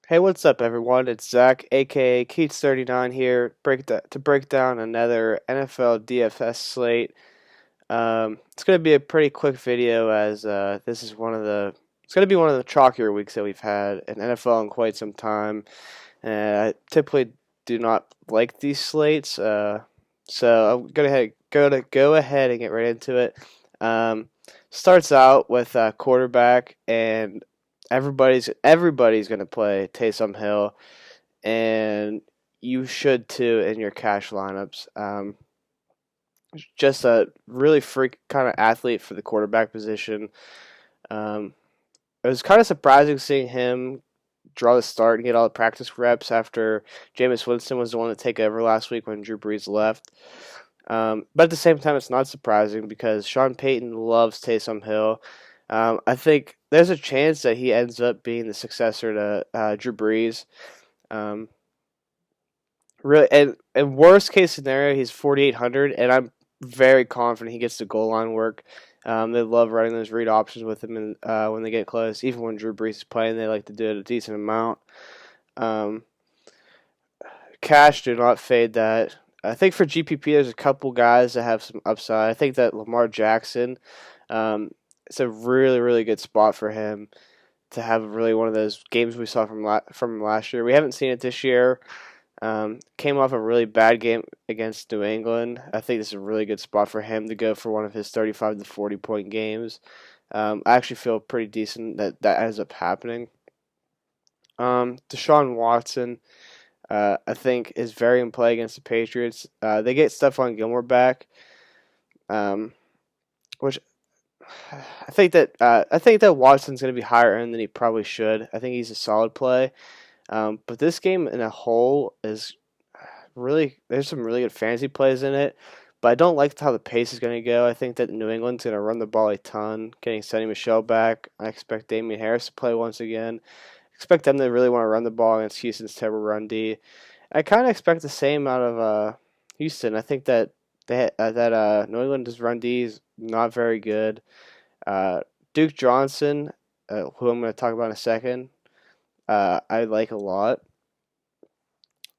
Hey, what's up, everyone? It's Zach, aka Keats39 here, to break down another NFL DFS slate. It's gonna be a pretty quick video as this is it's gonna be one of the chalkier weeks that we've had in NFL in quite some time. And I typically do not like these slates, so I'm go ahead and get right into it. Um, Starts out with quarterback, and everybody's gonna play Taysom Hill, and you should too in your cash lineups. Just a really freak kind of athlete for the quarterback position. Um, it was kind of surprising seeing him draw the start and get all the practice reps after Jameis Winston was the one to take over last week when Drew Brees left. But at the same time, it's not surprising because Sean Payton loves Taysom Hill. I think there's a chance that he ends up being the successor to Drew Brees. Um, really, and worst case scenario, he's 4,800, and I'm very confident he gets the goal line work. They love running those read options with him when they get close. Even when Drew Brees is playing, they like to do it a decent amount. Um, Cash, do not fade that. I think for GPP, there's a couple guys that have some upside. I think that Lamar Jackson, it's a really, really good spot for him to have really one of those games we saw from last year. We haven't seen it this year. Came off a really bad game against New England. I think this is a really good spot for him to go for one of his 35 to 40 point games. I actually feel pretty decent that that ends up happening. Deshaun Watson, I think, is very in play against the Patriots. They get Stephon Gilmore back, um, which I think that Watson's going to be higher end than he probably should. I think he's a solid play. But this game in a whole is really there's some really good fantasy plays in it. But I don't like how the pace is going to go. I think that New England's going to run the ball a ton, getting Sonny Michel back. I expect Damian Harris to play once again. Expect them to really want to run the ball against Houston's terrible run D. I kind of expect the same out of Houston. I think that New England's run D is not very good. Uh, Duke Johnson, who I'm going to talk about in a second, I like a lot.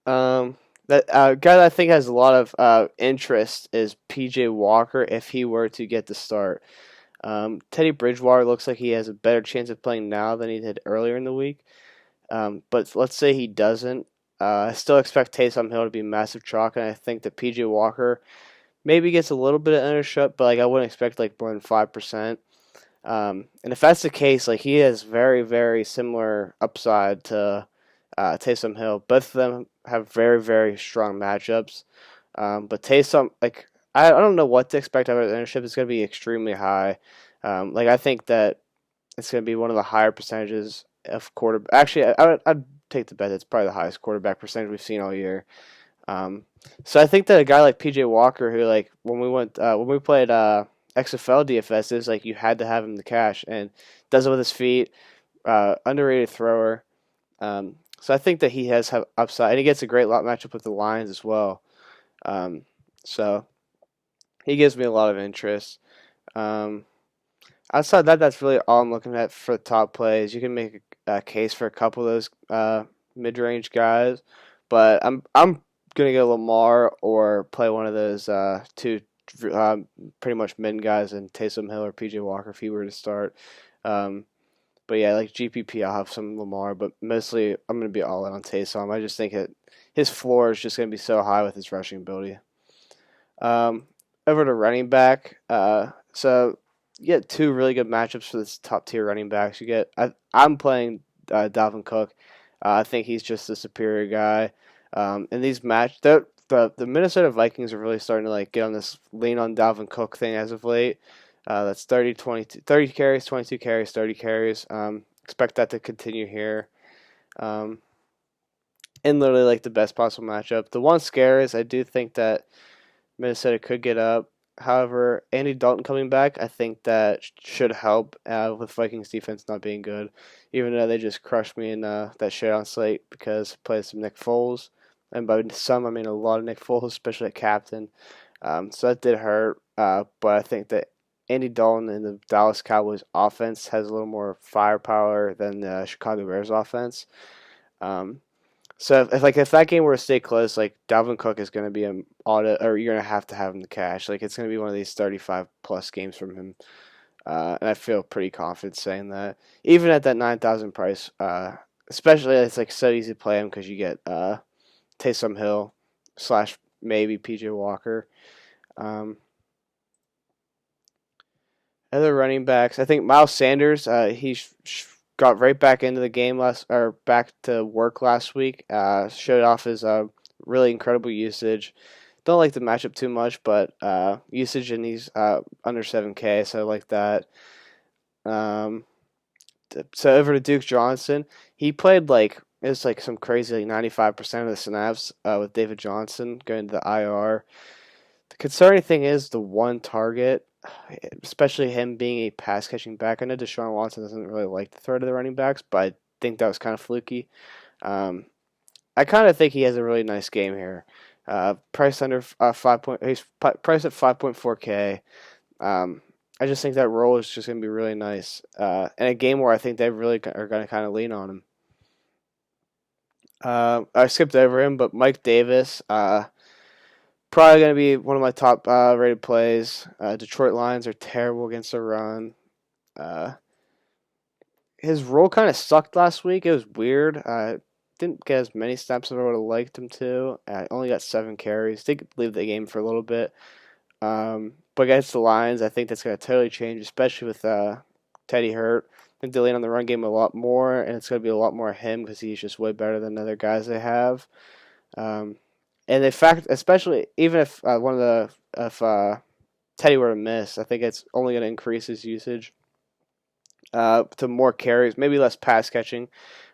That guy that I think has a lot of interest is PJ Walker if he were to get the start. Teddy Bridgewater looks like he has a better chance of playing now than he did earlier in the week. But let's say he doesn't. I still expect Taysom Hill to be massive chalk, and I think that PJ Walker maybe gets a little bit of ownership, but like I wouldn't expect like more than 5%. And if that's the case, like he has very, very similar upside to Taysom Hill. Both of them have very, very strong matchups. But Taysom, like I don't know what to expect out of ownership. It's going to be extremely high. Like I think that it's going to be one of the higher percentages of quarterback. Actually, I'd take the bet it's probably the highest quarterback percentage we've seen all year. Um, so I think that a guy like PJ Walker, who like when we played XFL DFSs, like you had to have him the cash and does it with his feet. Underrated thrower. So I think that he has have upside, and he gets a great lot matchup with the Lions as well. Um, so he gives me a lot of interest. Um, Outside that, that's really all I'm looking at for the top plays. You can make a case for a couple of those mid-range guys, but I'm gonna go Lamar or play one of those two pretty much mid guys in Taysom Hill or PJ Walker if he were to start. Um, but yeah, like GPP, I'll have some Lamar, but mostly I'm gonna be all in on Taysom. I just think that his floor is just gonna be so high with his rushing ability. Um, Over to running back. So you get two really good matchups for this top tier running backs. I'm playing Dalvin Cook. I think he's just a superior guy. In these the Minnesota Vikings are really starting to like get on this lean on Dalvin Cook thing as of late. That's 30 carries, 22 carries, 30 carries. Expect that to continue here. Um, and literally like the best possible matchup. The one scare is I do think that Minnesota could get up. However, Andy Dalton coming back, I think that should help with Vikings defense not being good. Even though they just crushed me in that showdown slate because I played some Nick Foles. And by some, I mean a lot of Nick Foles, especially at captain. So that did hurt. But I think that Andy Dalton and the Dallas Cowboys offense has a little more firepower than the Chicago Bears offense. So if that game were to stay close, like Dalvin Cook is going to be an auto, or you're going to have him to cash. Like it's going to be one of these 35 plus games from him, and I feel pretty confident saying that. Even at that 9,000 price, especially it's like so easy to play him because you get Taysom Hill slash maybe PJ Walker. Um, Other running backs, I think Miles Sanders, got right back into the game back to work last week. Showed off his really incredible usage. Don't like the matchup too much, but usage and he's under 7K, so I like that. Um, so over to Duke Johnson, he played like it was like some crazy like 95% of the snaps with David Johnson going to the IR. The concerning thing is the one target, especially him being a pass catching back. I know Desean Watson doesn't really like the threat of the running backs, but I think that was kind of fluky. Um, I kind of think he has a really nice game here. Priced under 5 point, he's priced at 5.4K. I just think that role is just going to be really nice. In a game where I think they really are going to kind of lean on him. I skipped over him, but Mike Davis, probably going to be one of my top rated plays. Detroit Lions are terrible against the run. His role kind of sucked last week. It was weird. Didn't get as many snaps as I would have liked him to. Only got 7 carries. Did leave the game for a little bit. But against the Lions, I think that's going to totally change, especially with Teddy hurt. I think they lean on the run game a lot more, and it's going to be a lot more him because he's just way better than other guys they have. And in fact, especially even if if Teddy were to miss, I think it's only going to increase his usage to more carries, maybe less pass catching,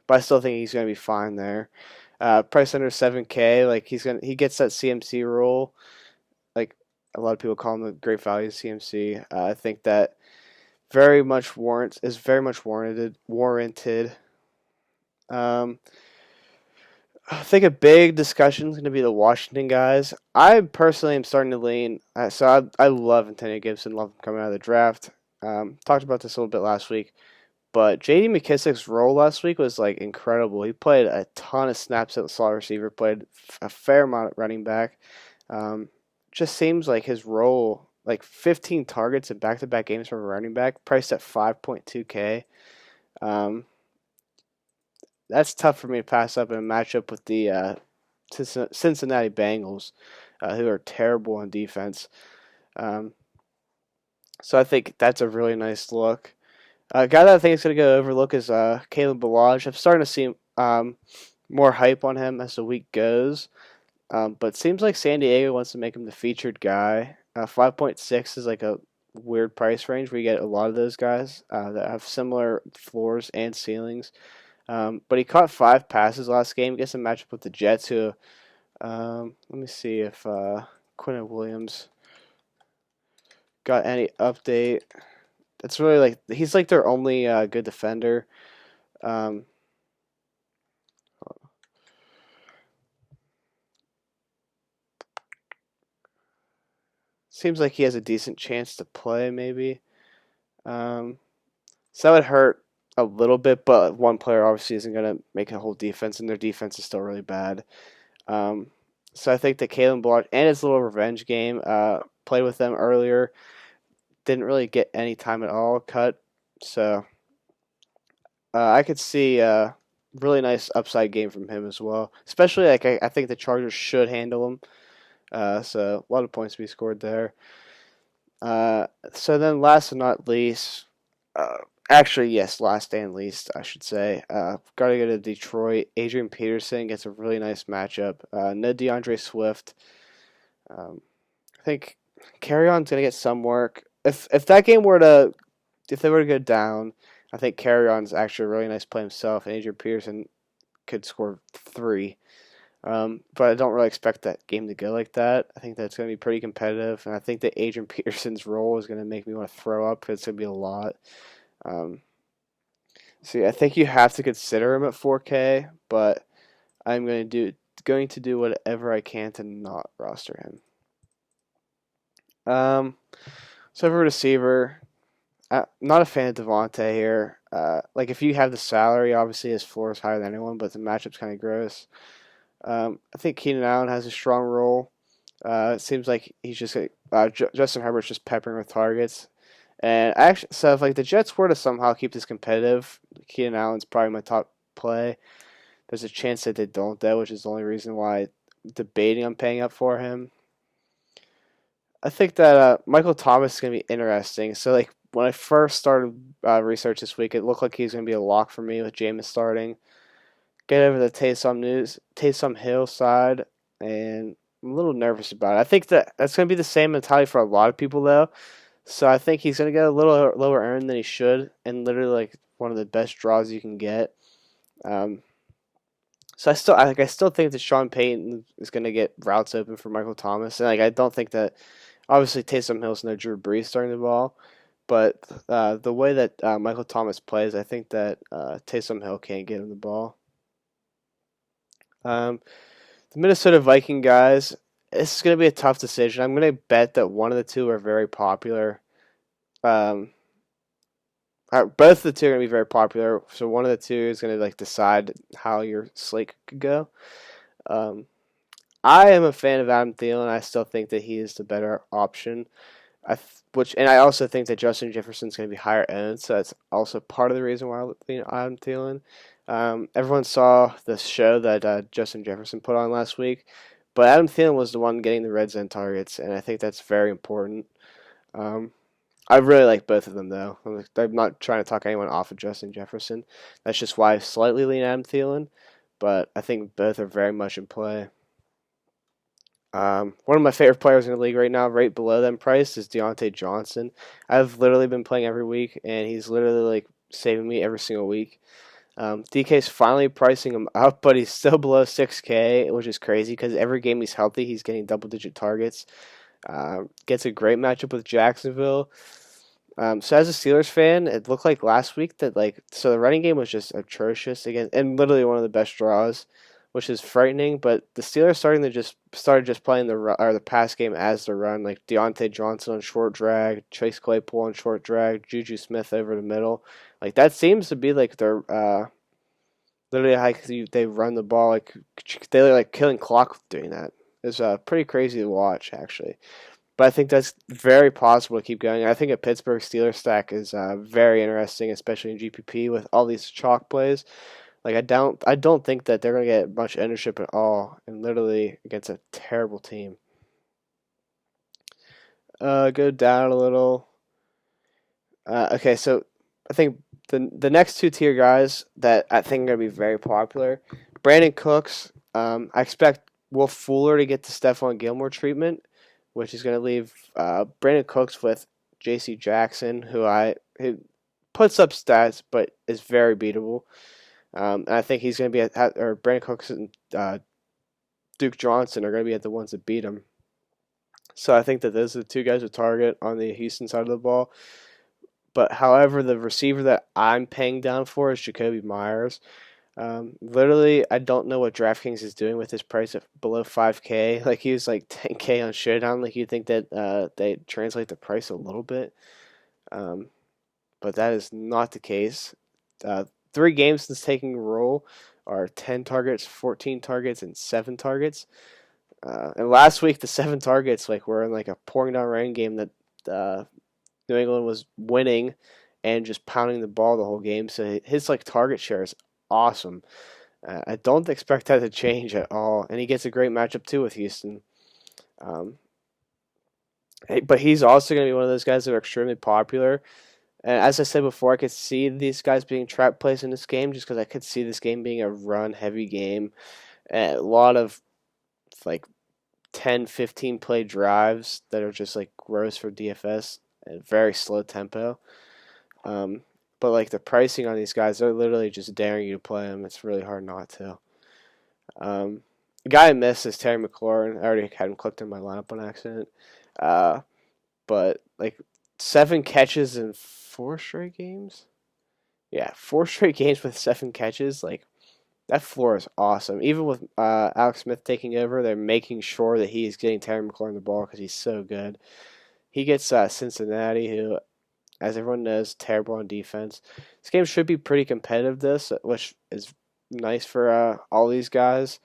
but I still think he's going to be fine there. Price under 7K, like he gets that CMC role. Like a lot of people call him the great value CMC. I think that is very much warranted. I think a big discussion is going to be the Washington guys. I personally am starting to lean. I love Antonio Gibson. Love him coming out of the draft. Talked about this a little bit last week. But J.D. McKissic's role last week was like incredible. He played a ton of snaps at the slot receiver, played a fair amount at running back. Just seems like his role, like 15 targets in back-to-back games from a running back, priced at 5.2K. That's tough for me to pass up in a matchup with the Cincinnati Bengals, who are terrible on defense. So I think that's a really nice look. A guy that I think is going to go overlook is Caleb Bellage. I'm starting to see more hype on him as the week goes. But it seems like San Diego wants to make him the featured guy. 5.6 is like a weird price range where you get a lot of those guys that have similar floors and ceilings. But he caught 5 passes last game. Gets a matchup with the Jets, who let me see if Quinn Williams got any update. It's really like he's like their only good defender. Seems like he has a decent chance to play, maybe. So that would hurt a little bit, but one player obviously isn't going to make a whole defense, and their defense is still really bad. So I think that Kalen Ballard and his little revenge game, played with them earlier, didn't really get any time at all cut. So I could see a really nice upside game from him as well. Especially like I think the Chargers should handle him. So a lot of points to be scored there. So then last but not least, actually, yes, last and least, I should say. Got to go to Detroit. Adrian Peterson gets a really nice matchup. No DeAndre Swift. I think Carryon's going to get some work. If they were to go down, I think Carryon's actually a really nice play himself, and Adrian Peterson could score 3. But I don't really expect that game to go like that. I think that's going to be pretty competitive, and I think that Adrian Peterson's role is going to make me want to throw up. It's going to be a lot. I think you have to consider him at 4K, but I'm going to do whatever I can to not roster him. So for receiver, not a fan of Devontae here. Like if you have the salary, obviously his floor is higher than anyone, but the matchup's kind of gross. I think Keenan Allen has a strong role. It seems like he's just Justin Herbert's just peppering with targets. And actually, so if like the Jets were to somehow keep this competitive, Keenan Allen's probably my top play. There's a chance that they don't though, which is the only reason why I'm debating on paying up for him. I think that Michael Thomas is going to be interesting. So like when I first started research this week, it looked like he's going to be a lock for me with Jameis starting. Get over the Taysom Hill side, and I'm a little nervous about it. I think that's going to be the same mentality for a lot of people though. So I think he's going to get a little lower earned than he should, and literally like one of the best draws you can get. Um, so I still think that Sean Payton is going to get routes open for Michael Thomas, and like I don't think that obviously Taysom Hill's no Drew Brees starting the ball, but the way that Michael Thomas plays, I think that Taysom Hill can't get him the ball. Um, the Minnesota Viking guys, this is going to be a tough decision. I'm going to bet that one of the two are very popular. Um, both of the two are going to be very popular, so one of the two is going to like decide how your slate could go. Um, I am a fan of Adam Thielen. I still think that he is the better option. And I also think that Justin Jefferson's going to be higher owned, so that's also part of the reason why I lean Adam Thielen. Everyone saw the show that Justin Jefferson put on last week, but Adam Thielen was the one getting the red zone targets, and I think that's very important. I really like both of them, though. I'm not trying to talk anyone off of Justin Jefferson. That's just why I slightly lean Adam Thielen, but I think both are very much in play. One of my favorite players in the league right now, right below them priced, is Deontay Johnson. I've literally been playing every week, and he's literally like saving me every single week. DK's finally pricing him up, but he's still below 6K, which is crazy because every game he's healthy, he's getting double-digit targets. Gets a great matchup with Jacksonville. So as a Steelers fan, it looked like last week that the running game was just atrocious again, and literally one of the best draws, which is frightening. But the Steelers started just playing the pass game as the run, like Deontay Johnson on short drag, Chase Claypool on short drag, Juju Smith over the middle. Like that seems to be like their literally how they run the ball, like they're like killing clock doing that. It's pretty crazy to watch actually. But I think that's very possible to keep going. I think a Pittsburgh Steelers stack is very interesting, especially in GPP with all these chalk plays. Like I don't think that they're gonna get much ownership at all, and literally against a terrible team. Go down a little. Okay, so I think the next two tier guys that I think are gonna be very popular, Brandon Cooks. I expect Wolf Fuller to get the Stephon Gilmore treatment, which is gonna leave Brandon Cooks with J.C. Jackson, who puts up stats but is very beatable. And I think he's going to be or Brandon Cooks and Duke Johnson are going to be at the ones that beat him. So I think that those are the two guys to target on the Houston side of the ball. But however, the receiver that I'm paying down for is Jacoby Myers. Literally, I don't know what DraftKings is doing with his price at below 5K. Like he was like 10K on Showdown. Like you'd think that they translate the price a little bit, but that is not the case. 3 games since taking a role are 10 targets, 14 targets, and 7 targets. And last week, the 7 targets were in like a pouring down rain game that New England was winning and just pounding the ball the whole game. So his target share is awesome. I don't expect that to change at all. And he gets a great matchup too with Houston. But he's also going to be one of those guys that are extremely popular. And as I said before, I could see these guys being trap plays in this game just because I could see this game being a run-heavy game. And a lot of 10, 15 play drives that are just gross for DFS and very slow tempo. But the pricing on these guys, they're literally just daring you to play them. It's really hard not to. The guy I missed is Terry McLaurin. I already had him clicked in my lineup on accident. But 7 catches in 4 straight games? Yeah, 4 straight games with 7 catches. That floor is awesome. Even with Alex Smith taking over, they're making sure that he's getting Terry McLaurin the ball because he's so good. He gets Cincinnati, who as everyone knows, terrible on defense. This game should be pretty competitive, which is nice for all these guys.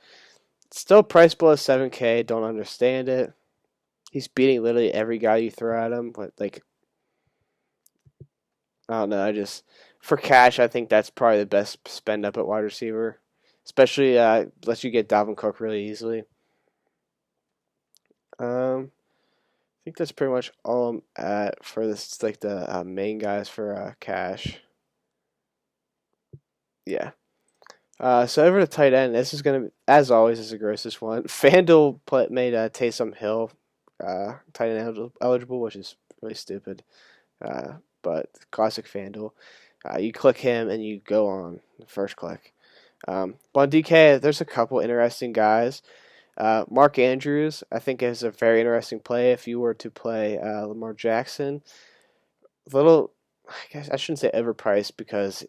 Still priced below 7K. Don't understand it. He's beating literally every guy you throw at him. But like, I don't know. For cash, I think that's probably the best spend up at wide receiver, especially lets you get Dalvin Cook really easily. I think that's pretty much all I'm at for this, like the main guys for cash. Yeah. So over to tight end, this is gonna, as always, is the grossest one. FanDuel made Taysom Hill tight end eligible, which is really stupid. But classic FanDuel. You click him and you go on the first click. But on DK, there's a couple interesting guys. Mark Andrews, I think, is a very interesting play if you were to play Lamar Jackson. I guess I shouldn't say overpriced because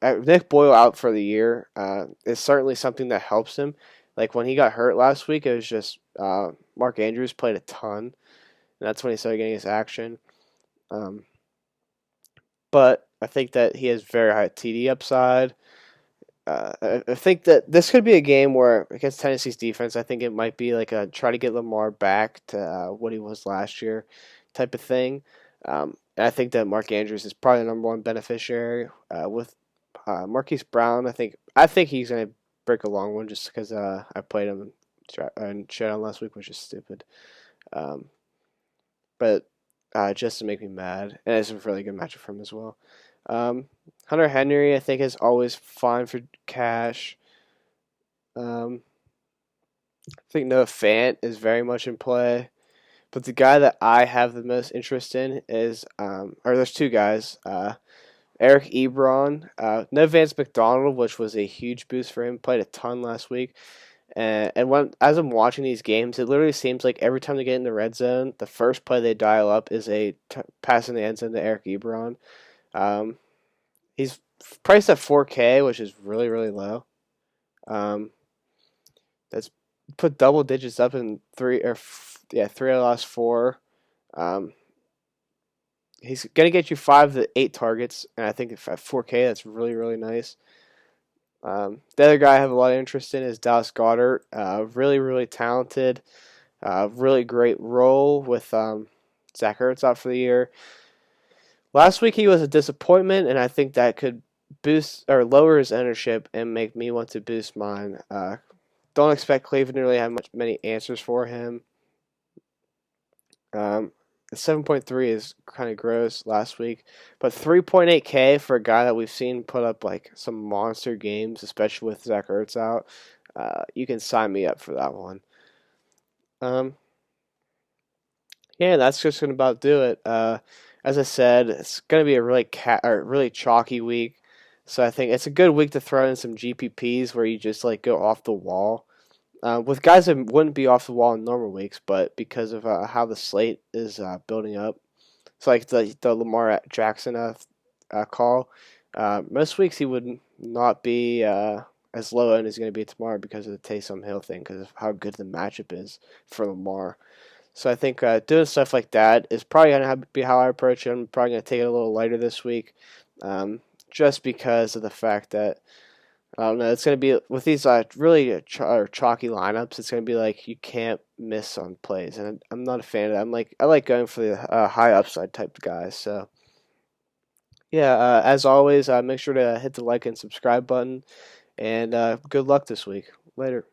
Nick Boyle out for the year is certainly something that helps him. Like when he got hurt last week, it was just Mark Andrews played a ton, and that's when he started getting his action. But I think that he has very high TD upside. I think that this could be a game where against Tennessee's defense, I think it might be like a try to get Lamar back to what he was last year type of thing. And I think that Mark Andrews is probably the number one beneficiary. With Marquise Brown, I think he's going to break a long one just because I played him and showed on last week, which is stupid. But just to make me mad, and it's a really good matchup for him as well. Hunter Henry, I think, is always fine for cash. I think Noah Fant is very much in play. But the guy that I have the most interest in is, or there's two guys. Eric Ebron. No Vance McDonald, which was a huge boost for him. Played a ton last week. And as I'm watching these games, it literally seems like every time they get in the red zone, the first play they dial up is a pass in the end zone to Eric Ebron. He's priced at 4K, which is really, really low. That's put double digits up in three of the last four. He's gonna get you 5 to 8 targets, and I think at 4K that's really, really nice. The other guy I have a lot of interest in is Dallas Goddard. Really, really talented. Really great role with Zach Ertz out for the year. Last week he was a disappointment, and I think that could boost or lower his ownership and make me want to boost mine. Don't expect Cleveland to really have many answers for him. 7.3 is kind of gross last week, but 3.8K for a guy that we've seen put up like some monster games, especially with Zach Ertz out. You can sign me up for that one. Yeah, that's just gonna about do it. As I said, it's gonna be a really chalky week, so I think it's a good week to throw in some GPPs where you just like go off the wall. With guys that wouldn't be off the wall in normal weeks, but because of how the slate is building up, it's like the Lamar Jackson call. Most weeks he would not be as low end as he's going to be tomorrow because of the Taysom Hill thing, because of how good the matchup is for Lamar. So I think doing stuff like that is probably going to be how I approach it. I'm probably going to take it a little lighter this week, just because of the fact that I don't know. It's going to be with these really chalky lineups. It's going to be like you can't miss on plays, and I'm not a fan of that. I like going for the high upside type guys. So yeah, as always, make sure to hit the like and subscribe button, and good luck this week. Later.